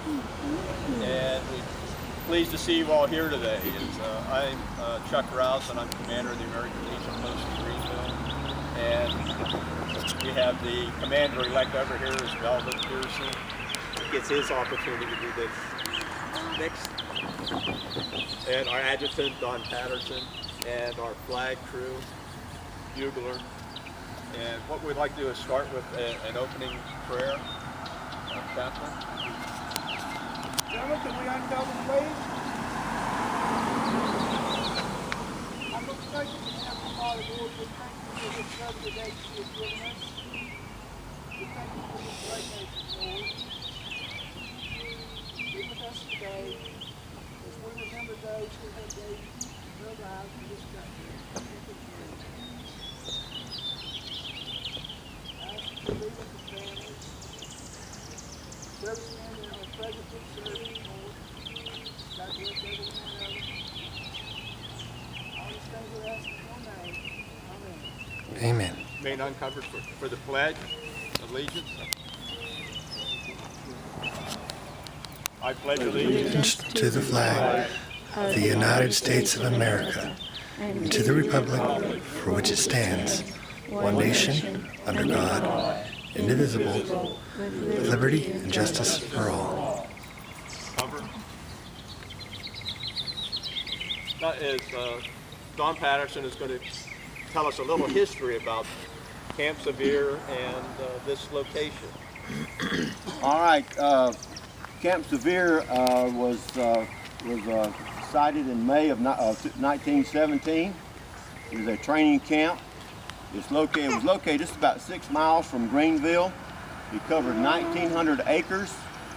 And we're pleased to see you all here today. I'm Chuck Rouse, and I'm commander of the American Legion Post in Greenville. And we have the commander-elect over here is Melvin Pearson. He gets his opportunity to do this next. And our adjutant, Don Patterson, and our flag crew, bugler. And what we'd like to do is start with an opening prayer. Captain. Gentlemen, can we undo them, please? I'm going to thank you for having Father, Lord. We thank you for this lovely day that you have given us. We thank you for this great nation, Lord. Be with us today as we remember those who have gave their lives for this country. Ask you to be with the families, servicemen and our present serving, Lord. God bless every one of them. All these things we ask in your name. Amen. Amen. Remain uncovered for the pledge of allegiance. I pledge allegiance To the flag of the United States of America and to the republic for which it stands, one nation, under God, indivisible, with liberty and justice for all. Cover. That is, Don Patterson is going to tell us a little history about Camp Sevier and this location. All right, Camp Sevier was sited in May of 1917. It was a training camp. It was located just about 6 miles from Greenville. It covered 1,900 acres,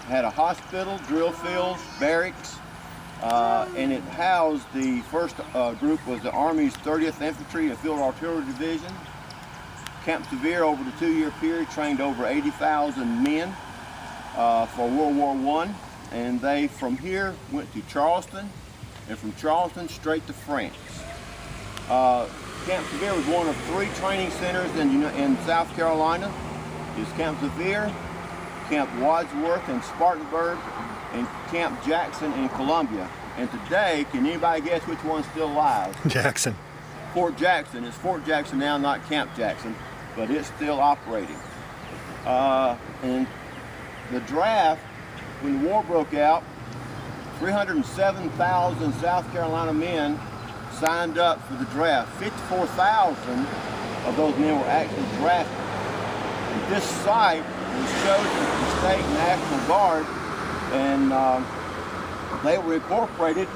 had a hospital, drill fields, barracks, and it housed the first group was the Army's 30th Infantry and Field Artillery Division. Camp Sevier, over the 2-year period, trained over 80,000 men for World War I, and they from here went to Charleston, and from Charleston straight to France. Camp Sevier was one of 3 training centers in South Carolina. It's Camp Sevier, Camp Wadsworth in Spartanburg, and Camp Jackson in Columbia. And today, can anybody guess which one's still alive? Jackson. Fort Jackson. It's Fort Jackson now, not Camp Jackson, but it's still operating. And the draft, when the war broke out, 307,000 South Carolina men signed up for the draft. 54,000 of those men were actually drafted. And this site was chosen for the State National Guard, and they were incorporated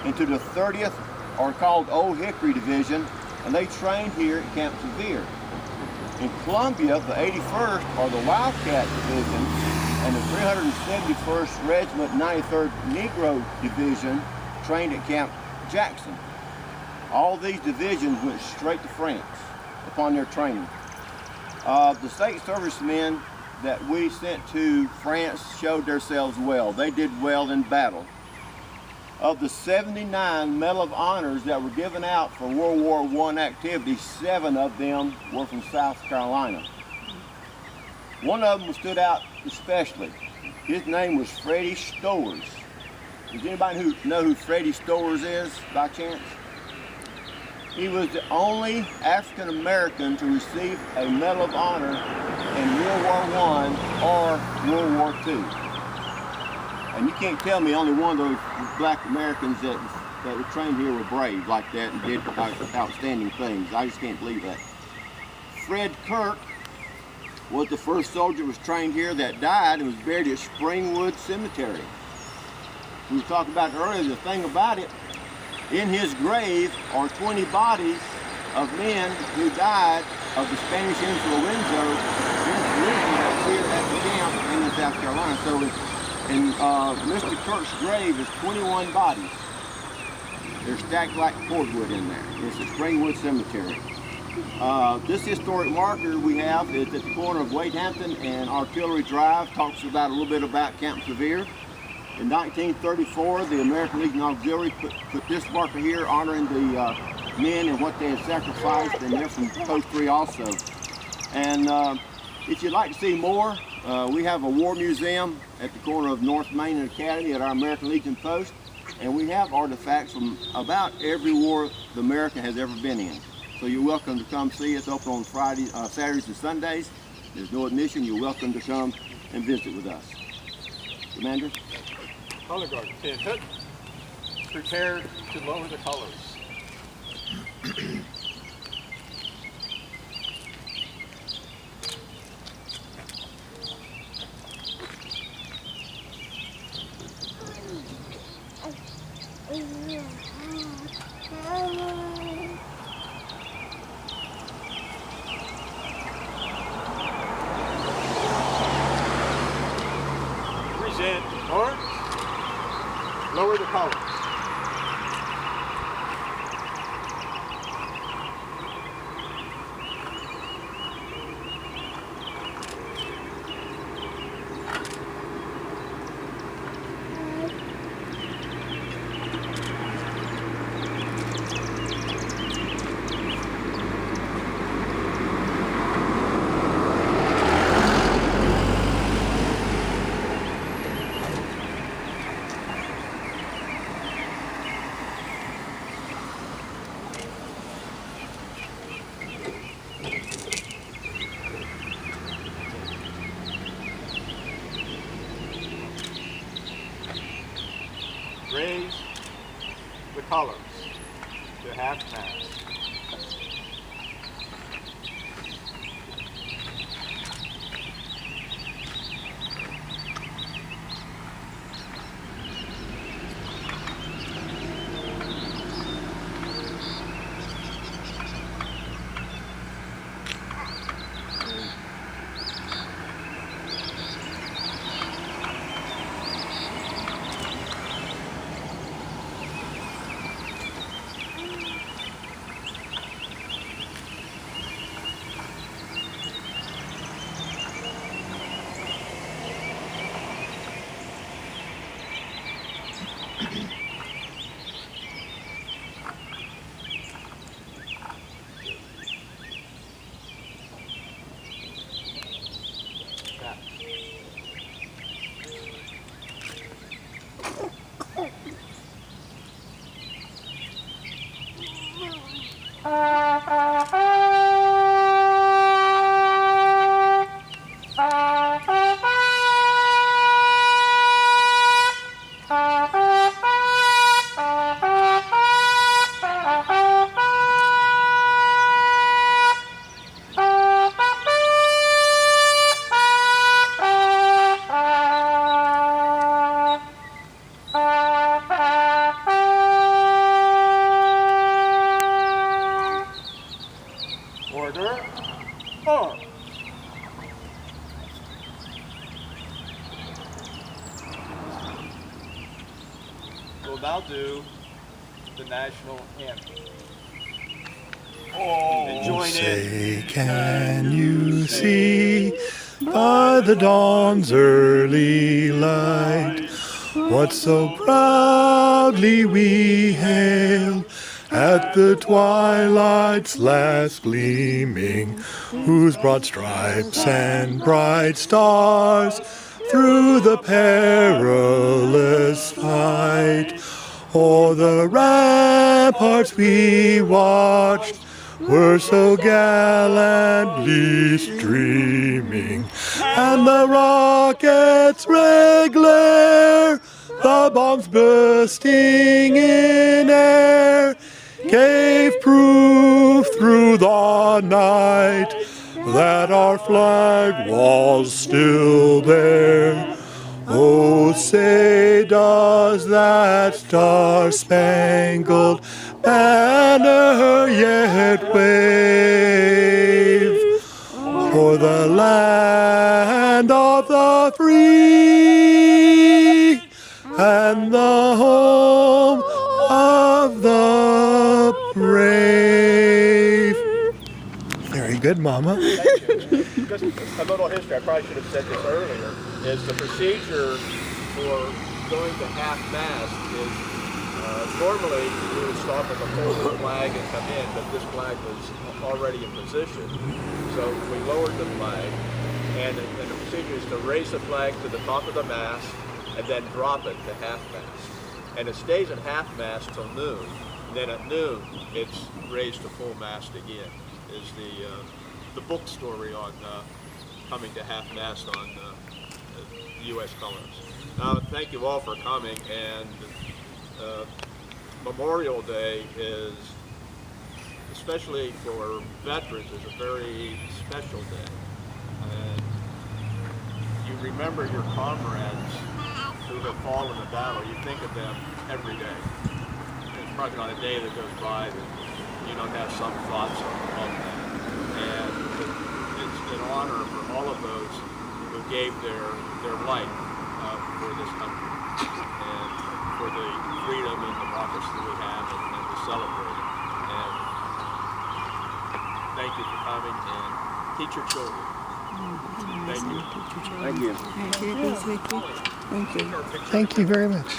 into the 30th, or called Old Hickory Division, and they trained here at Camp Sevier. In Columbia, the 81st, or the Wildcat Division, and the 371st Regiment 93rd Negro Division trained at Camp Jackson. All these divisions went straight to France upon their training. The state servicemen that we sent to France showed themselves well. They did well in battle. Of the 79 Medal of Honors that were given out for World War I activities, 7 of them were from South Carolina. One of them stood out especially. His name was Freddie Stowers. Does anybody know who Freddie Stowers is, by chance? He was the only African American to receive a Medal of Honor in World War I or World War II. And you can't tell me only one of those black Americans that were trained here were brave like that and did outstanding things. I just can't believe that. Fred Kirk was the first soldier that was trained here that died and was buried at Springwood Cemetery. We were talking about it earlier. The thing about it, in his grave are 20 bodies of men who died of the Spanish influenza here at the camp in South Carolina. So in Mr. Kirk's grave is 21 bodies. They're stacked like cordwood in there. It's at Springwood Cemetery. This historic marker we have is at the corner of Wade Hampton and Artillery Drive. Talks about a little bit about Camp Sevier. In 1934, the American Legion Auxiliary put this marker here, honoring the men and what they had sacrificed, and they're from Post 3 also. And if you'd like to see more We have a war museum at the corner of North Main and Academy at our American Legion post, and we have artifacts from about every war the America has ever been in. So you're welcome to come see us. Open on Fridays, Saturdays and Sundays. There's no admission. You're welcome to come and visit with us. Commander? Color guard, attention. Prepare to lower the colors. Present orange. Lower the colors. Raise the colors to half-mast. Order, form. We'll now do the national anthem. And join Say, can you see by the dawn's early light what so proudly we hailed at the twilight's last gleaming, whose broad stripes and bright stars through the perilous fight o'er the ramparts we watched were so gallantly streaming, and the rockets' red glare, the bombs bursting in air, gave proof through the night that our flag was still there. Oh, say does that star-spangled banner yet wave for the land of the free and the home of the brave? Very good, Mama. Thank you. Just a little history, I probably should have said this earlier, is the procedure for going to half-mast is normally we would stop at the forward flag and come in, but this flag was already in position. So we lowered the flag And the procedure is to raise the flag to the top of the mast and then drop it to half-mast. And it stays at half-mast till noon. And then at noon, it's raised to full mast again, is the book story on coming to half-mast on the U.S. colors. Thank you all for coming, and Memorial Day is, especially for veterans, is a very special day. And you remember your comrades who have fallen in battle. You think of them every day. There's probably not a day that goes by that you don't have some thoughts of that. And it's an honor for all of those who gave their life for this country and for the freedom and democracy that we have, and to celebrate it. And thank you for coming, and teach your children. Thank you. Thank you. Thank you very much.